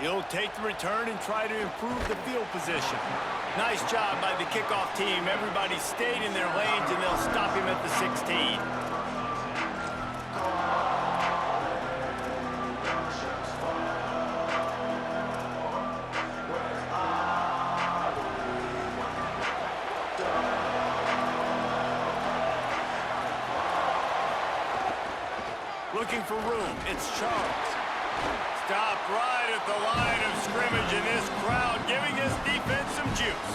He'll take the return and try to improve the field position. Nice job by the kickoff team. Everybody stayed in their lanes, and they'll stop him at the 16. Looking for room. It's Charles. Stop right at the line of scrimmage, and this crowd giving this defense some juice.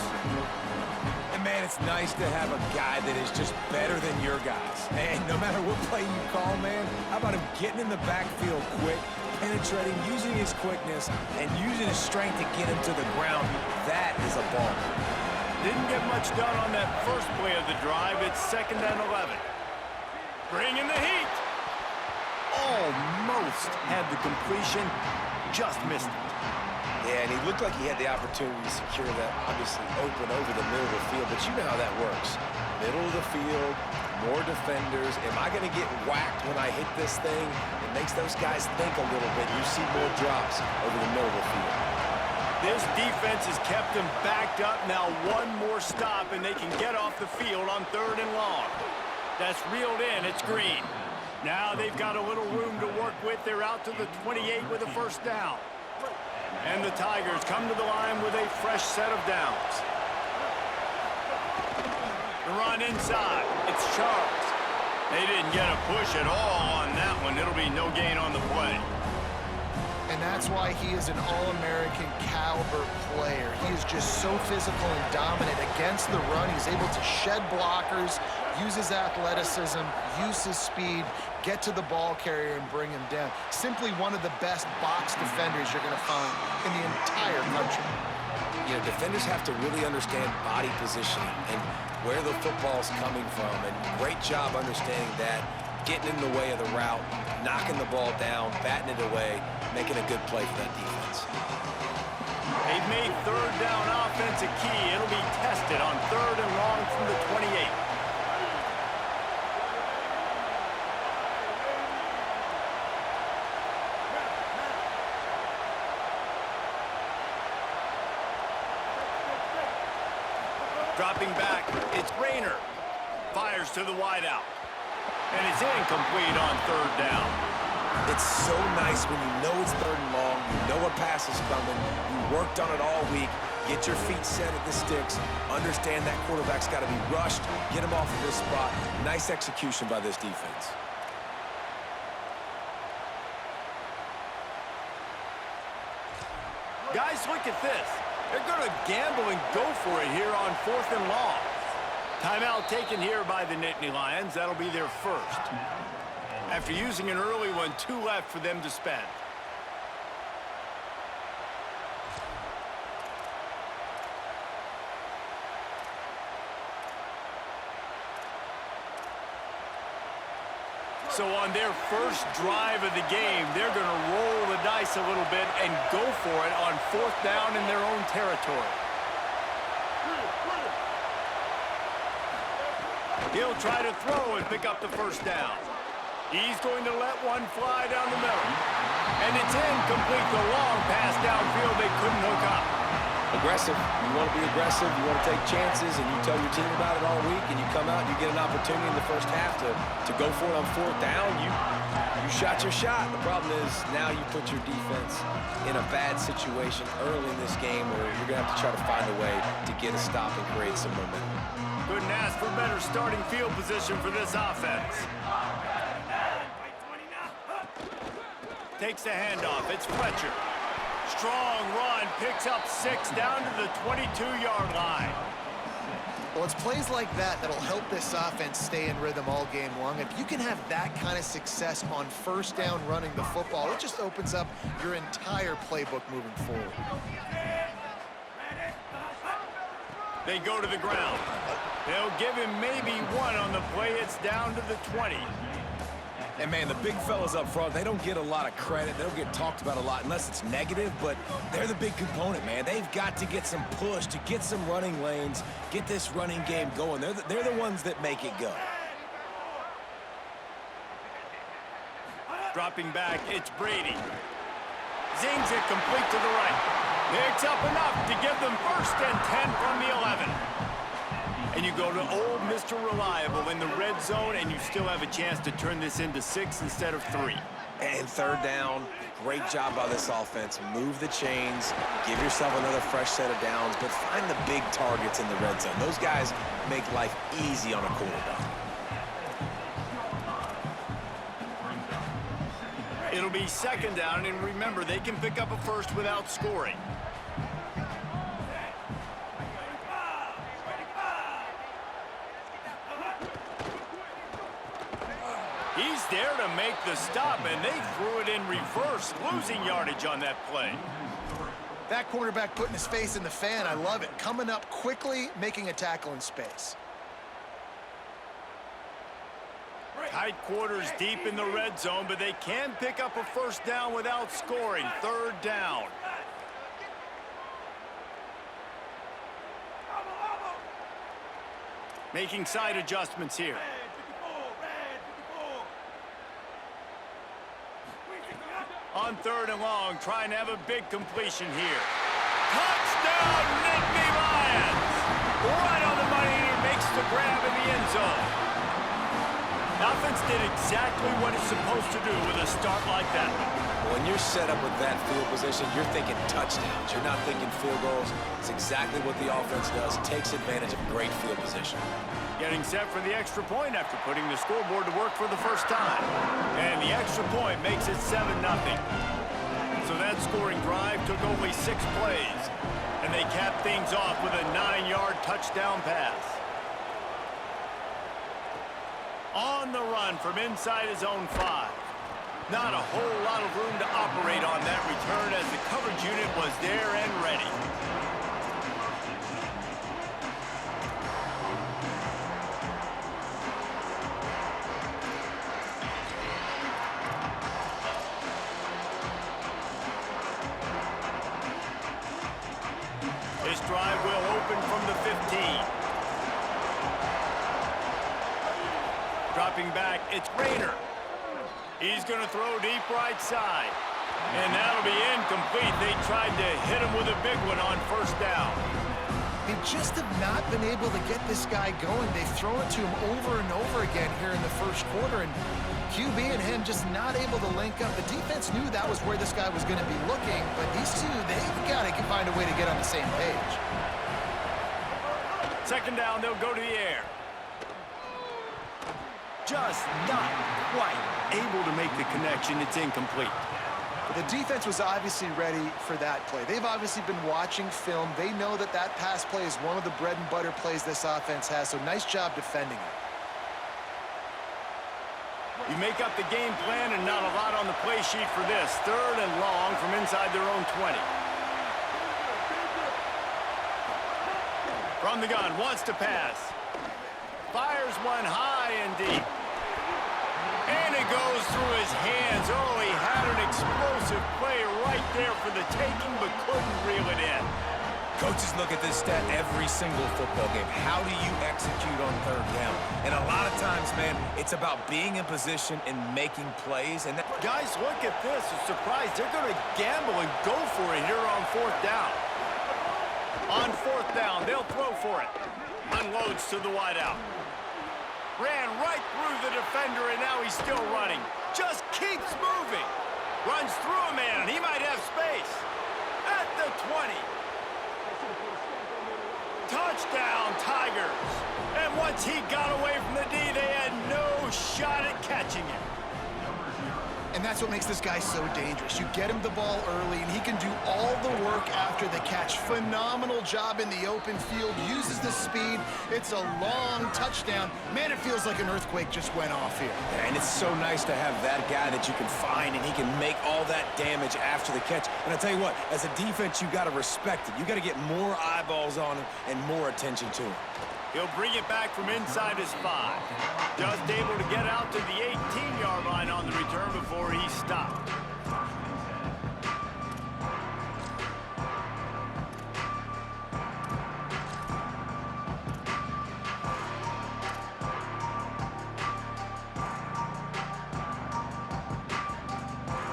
And, man, it's nice to have a guy that is just better than your guys. And no matter what play you call, man, how about him getting in the backfield quick, penetrating, using his quickness, and using his strength to get him to the ground. That is a ball. Didn't get much done on that first play of the drive. It's 2nd and 11. Bringing the heat. Almost had the completion, just missed it. Yeah, and he looked like he had the opportunity to secure that, obviously open over the middle of the field, but you know how that works. Middle of the field, more defenders. Am I going to get whacked when I hit this thing? It makes those guys think a little bit. You see more drops over the middle of the field. This defense has kept them backed up. Now one more stop, and they can get off the field on 3rd and long. That's reeled in. It's Green. Now they've got a little room to work with. They're out to the 28 with a 1st down. And the Tigers come to the line with a fresh set of downs. The run inside. It's Charles. They didn't get a push at all on that one. It'll be no gain on the play. And that's why he is an All-American caliber player. He is just so physical and dominant against the run. He's able to shed blockers, use his athleticism, use his speed, get to the ball carrier and bring him down. Simply one of the best box defenders you're going to find in the entire country. You know, defenders have to really understand body positioning and where the football's coming from, and great job understanding that, getting in the way of the route, knocking the ball down, batting it away, making a good play for that defense. They've made 3rd down offense a key. It'll be tested on 3rd and long from the 28. Dropping back, it's Rayner. Fires to the wideout. And it's incomplete on 3rd down. It's so nice when you know it's 3rd and long, you know a pass is coming, you worked on it all week, get your feet set at the sticks, understand that quarterback's got to be rushed, get him off of this spot. Nice execution by this defense. Guys, look at this. They're going to gamble and go for it here on 4th and long. Timeout taken here by the Nittany Lions. That'll be their 1st. After using an early one, 2 left for them to spend. So on their first drive of the game, they're going to roll the dice a little bit and go for it on 4th down in their own territory. He'll try to throw and pick up the 1st down. He's going to let one fly down the middle. And it's incomplete. The long pass downfield, they couldn't hook up. Aggressive. You want to be aggressive. You want to take chances, and you tell your team about it all week, and you come out and you get an opportunity in the first half to go for it on 4th down. You shot your shot. The problem is now you put your defense in a bad situation early in this game where you're going to have to try to find a way to get a stop and create some momentum. Couldn't ask for better starting field position for this offense. Takes the handoff. It's Fletcher. Strong run, picks up 6 down to the 22-yard line. Well, it's plays like that that'll help this offense stay in rhythm all game long. If you can have that kind of success on 1st down running the football, it just opens up your entire playbook moving forward. They go to the ground. They'll give him maybe 1 on the play. It's down to the 20. And, man, the big fellas up front, they don't get a lot of credit. They don't get talked about a lot unless it's negative, but they're the big component, man. They've got to get some push, to get some running lanes, get this running game going. They're the ones that make it go. Dropping back, it's Brady. Zings it complete to the right. Picks up enough to give them 1st and 10 from the 11. And you go to old Mr. Reliable in the red zone, and you still have a chance to turn this into 6 instead of 3. And 3rd down, great job by this offense. Move the chains, give yourself another fresh set of downs, but find the big targets in the red zone. Those guys make life easy on a quarterback. It'll be 2nd down, and remember, they can pick up a 1st without scoring. He's there to make the stop, and they threw it in reverse, losing yardage on that play. That quarterback putting his face in the fan, I love it. Coming up quickly, making a tackle in space. Tight quarters deep in the red zone, but they can pick up a 1st down without scoring. 3rd down. Making side adjustments here. On 3rd and long, trying to have a big completion here. Touchdown, Nittany Lions! Right on the money, and he makes the grab in the end zone. Offense did exactly what it's supposed to do with a start like that. When you're set up with that field position, you're thinking touchdowns. You're not thinking field goals. It's exactly what the offense does. Takes advantage of great field position. Getting set for the extra point after putting the scoreboard to work for the first time. And the extra point makes it 7-0. So that scoring drive took only 6 plays. And they capped things off with a 9-yard touchdown pass. On the run from inside his own 5. Not a whole lot of room to operate on that return as the coverage unit was there and ready. This drive will open from the 15. Dropping back, it's Rayner. He's going to throw deep right side. And that'll be incomplete. They tried to hit him with a big one on 1st down. They just have not been able to get this guy going. They've thrown it to him over and over again here in the 1st quarter, and QB and him just not able to link up. The defense knew that was where this guy was going to be looking, but these two, they've got to find a way to get on the same page. 2nd down, they'll go to the air. Just not quite able to make the connection. It's incomplete. The defense was obviously ready for that play. They've obviously been watching film. They know that that pass play is one of the bread and butter plays this offense has, so nice job defending it. You make up the game plan and not a lot on the play sheet for this. 3rd and long from inside their own 20. From the gun, wants to pass. Fires one high and deep. And it goes through his hands. Oh, he had an explosive play right there for the taking, but couldn't reel it in. Coaches look at this stat every single football game. How do you execute on 3rd down? And a lot of times, man, it's about being in position and making plays. And Guys, look at this. A surprise. They're going to gamble and go for it here on 4th down. On 4th down, they'll throw for it. Unloads to the wideout. Ran right through the defender, and now he's still running. Just keeps moving. Runs through a man, and he might have space. At the 20. Touchdown, Tigers. And once he got away from the D, they had no shot at catching him. And that's what makes this guy so dangerous. You get him the ball early, and he can do all the work after the catch. Phenomenal job in the open field. Uses the speed. It's a long touchdown. Man, it feels like an earthquake just went off here. And it's so nice to have that guy that you can find, and he can make all that damage after the catch. And I tell you what, as a defense, you got to respect it. You got to get more eyeballs on him and more attention to him. He'll bring it back from inside his 5. Just able to get out to the 18-yard line on the return before he stopped.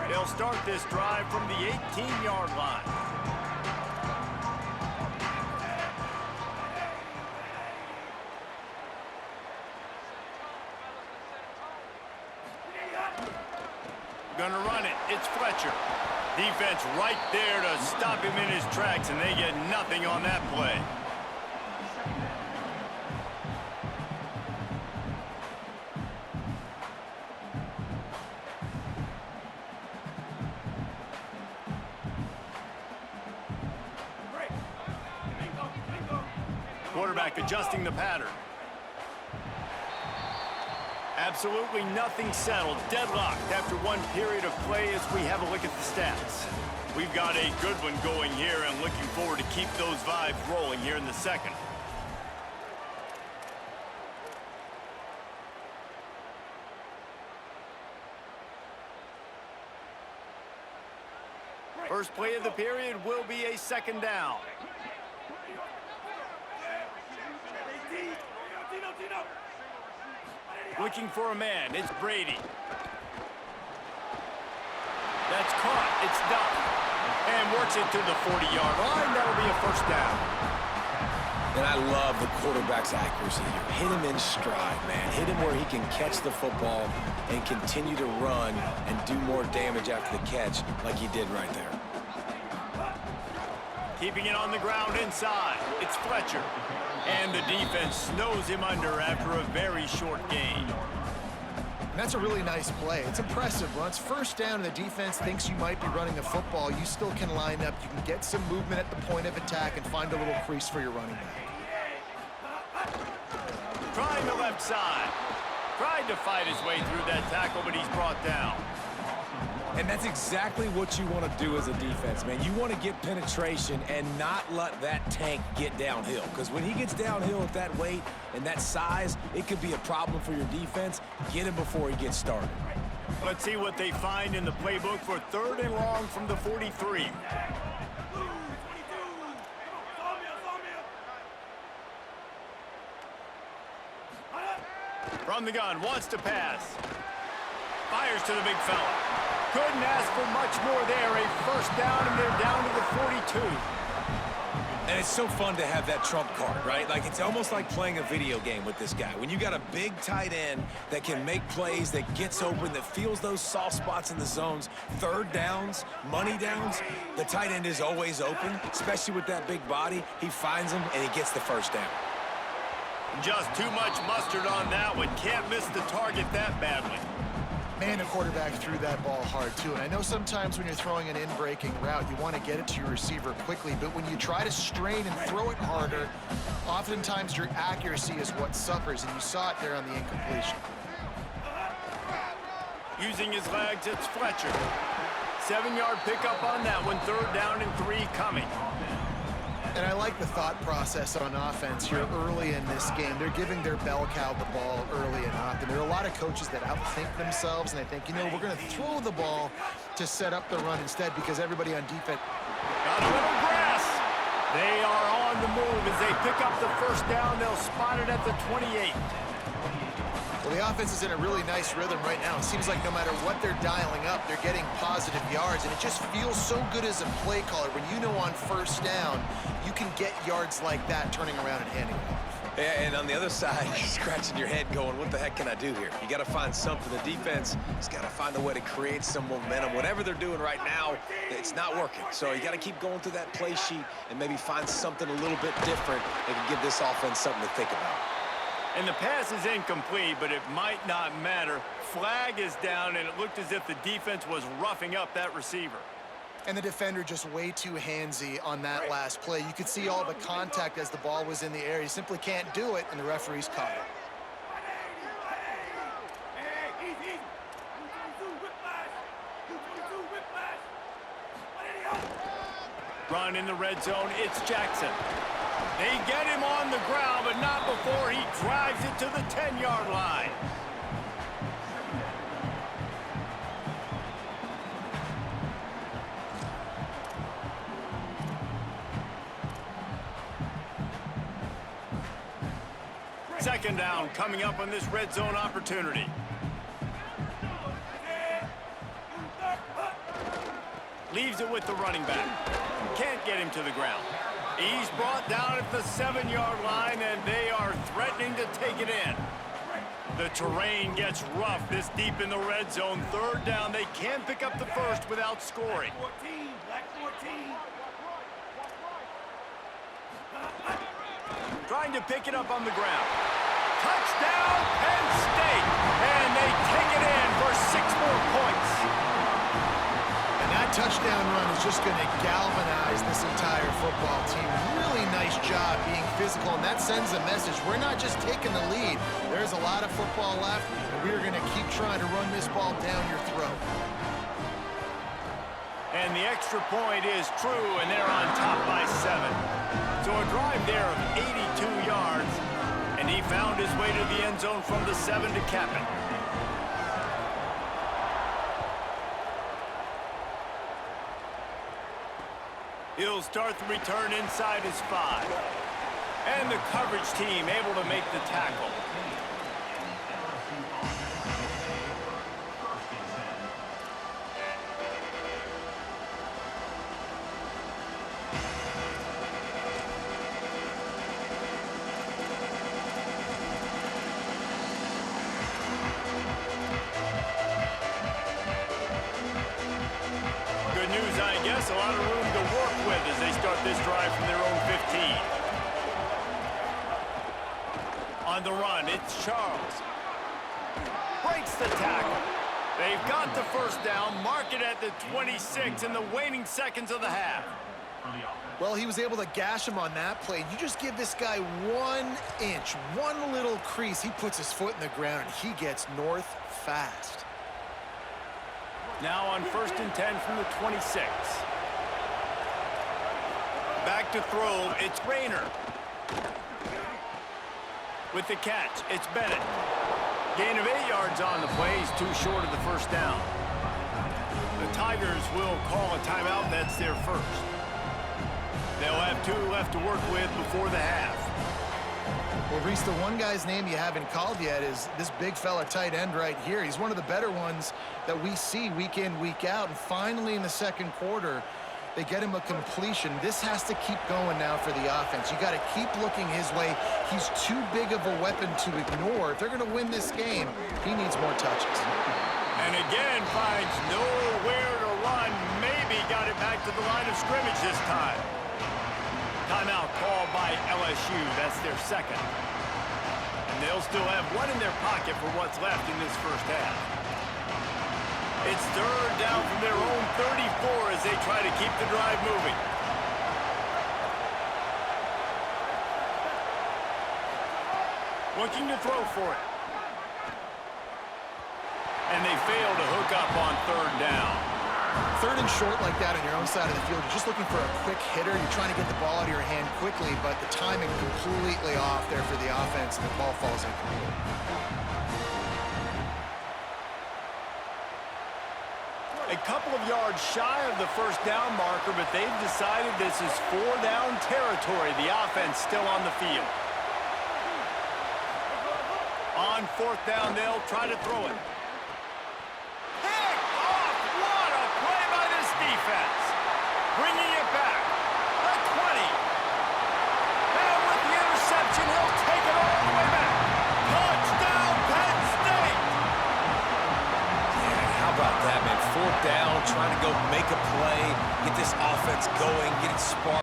They'll start this drive from the 18-yard line. Gonna run it. It's Fletcher. Defense right there to stop him in his tracks, and they get nothing on that play. Quarterback adjusting the pattern. Absolutely nothing settled. Deadlocked after one period of play as we have a look at the stats. We've got a good one going here and looking forward to keep those vibes rolling here in the second. First play of the period will be a second down. Looking for a man. It's Brady. That's caught. It's Duff. And works it to the 40-yard line. That'll be a first down. And I love the quarterback's accuracy here. Hit him in stride, man. Hit him where he can catch the football and continue to run and do more damage after the catch like he did right there. Keeping it on the ground inside. It's Fletcher. And the defense snows him under after a very short gain. And that's a really nice play. It's impressive. When it's first down and the defense thinks you might be running the football, you still can line up. You can get some movement at the point of attack and find a little crease for your running back. Trying the left side. Tried to fight his way through that tackle, but he's brought down. And that's exactly what you want to do as a defense, man. You want to get penetration and not let that tank get downhill. Because when he gets downhill at that weight and that size, it could be a problem for your defense. Get him before he gets started. Let's see what they find in the playbook for third and long from the 43. From the gun, wants to pass. Fires to the big fella. Couldn't ask for much more there. A first down, and they're down to the 42. And it's so fun to have that trump card, right? Like, it's almost like playing a video game with this guy. When you got a big tight end that can make plays, that gets open, that feels those soft spots in the zones, third downs, money downs, the tight end is always open, especially with that big body. He finds him, and he gets the first down. Just too much mustard on that one. Can't miss the target that badly. Man, the quarterback threw that ball hard, too. And I know sometimes when you're throwing an in-breaking route, you want to get it to your receiver quickly. But when you try to strain and throw it harder, oftentimes your accuracy is what suffers. And you saw it there on the incompletion. Using his legs, it's Fletcher. 7-yard pickup on that one. Third down and 3 coming. And I like the thought process on offense here early in this game. They're giving their bell cow the ball early and often. There are a lot of coaches that outthink themselves, and they think, you know, we're going to throw the ball to set up the run instead because everybody on defense. Got a little grass. They are on the move as they pick up the first down. They'll spot it at the 28. Well, the offense is in a really nice rhythm right now. It seems like no matter what they're dialing up, they're getting positive yards, and it just feels so good as a play caller when you know on first down you can get yards like that turning around and handing it off. Yeah, and on the other side, you're scratching your head going, what the heck can I do here? You got to find something. The defense has got to find a way to create some momentum. Whatever they're doing right now, it's not working. So you got to keep going through that play sheet and maybe find something a little bit different that can give this offense something to think about. And the pass is incomplete, but it might not matter. Flag is down, and it looked as if the defense was roughing up that receiver. And the defender just way too handsy on that last play. You could see all the contact as the ball was in the air. He simply can't do it, and the referee's caught it. Run in the red zone, it's Jackson. They get him on the ground, but not before he drives it to the 10-yard line. Second down coming up on this red zone opportunity. Leaves it with the running back. Can't get him to the ground. He's brought down at the 7-yard line, and they are threatening to take it in. The terrain gets rough this deep in the red zone. Third down, they can pick up the first without scoring. Trying to pick it up on the ground. Touchdown, Penn State! And they take it in for 6 more points. And that touchdown run is just going to galvanize this entire football team. Really nice job being physical, and that sends a message. We're not just taking the lead. There's a lot of football left, and we're going to keep trying to run this ball down your throat. And the extra point is true, and they're on top by 7. So a drive there of 82 yards, and he found his way to the end zone from the 7 to cap it. He'll start the return inside his 5. And the coverage team able to make the tackle. Good news, I guess. A lot of room to work with as they start this drive from their own 15. On the run, it's Charles. Breaks the tackle. They've got the first down, mark it at the 26 in the waning seconds of the half. Well, he was able to gash him on that play. You just give this guy 1 inch, one little crease, he puts his foot in the ground, and he gets north fast. Now on 1st and 10 from the 26. Back to throw, it's Rayner. With the catch, it's Bennett. Gain of 8 yards on the play. He's too short of the first down. The Tigers will call a timeout. That's their first. They'll have 2 left to work with before the half. Well, Reese, the one guy's name you haven't called yet is this big fella tight end right here. He's one of the better ones that we see week in, week out. And finally in the second quarter, they get him a completion. This has to keep going now for the offense. You got to keep looking his way. He's too big of a weapon to ignore. If they're going to win this game, he needs more touches. And again, finds nowhere to run. Maybe got it back to the line of scrimmage this time. Timeout called by LSU. That's their second. And they'll still have 1 in their pocket for what's left in this first half. It's third down from their own 34 as they try to keep the drive moving. Looking to throw for it. And they fail to hook up on 3rd down. 3rd and short like that on your own side of the field, you're just looking for a quick hitter. You're trying to get the ball out of your hand quickly, but the timing completely off there for the offense, and the ball falls incomplete. A couple of yards shy of the first down marker, but they've decided this is 4-down territory. The offense still on the field. On 4th down, they'll try to throw it. Picked off! What a play by this defense. Bringing it back. The 20. And with the interception, he'll take it all the way back. Touchdown, Penn State! Yeah, how about that, man? 4th down, trying to go make a play, get this offense going, get it sparked.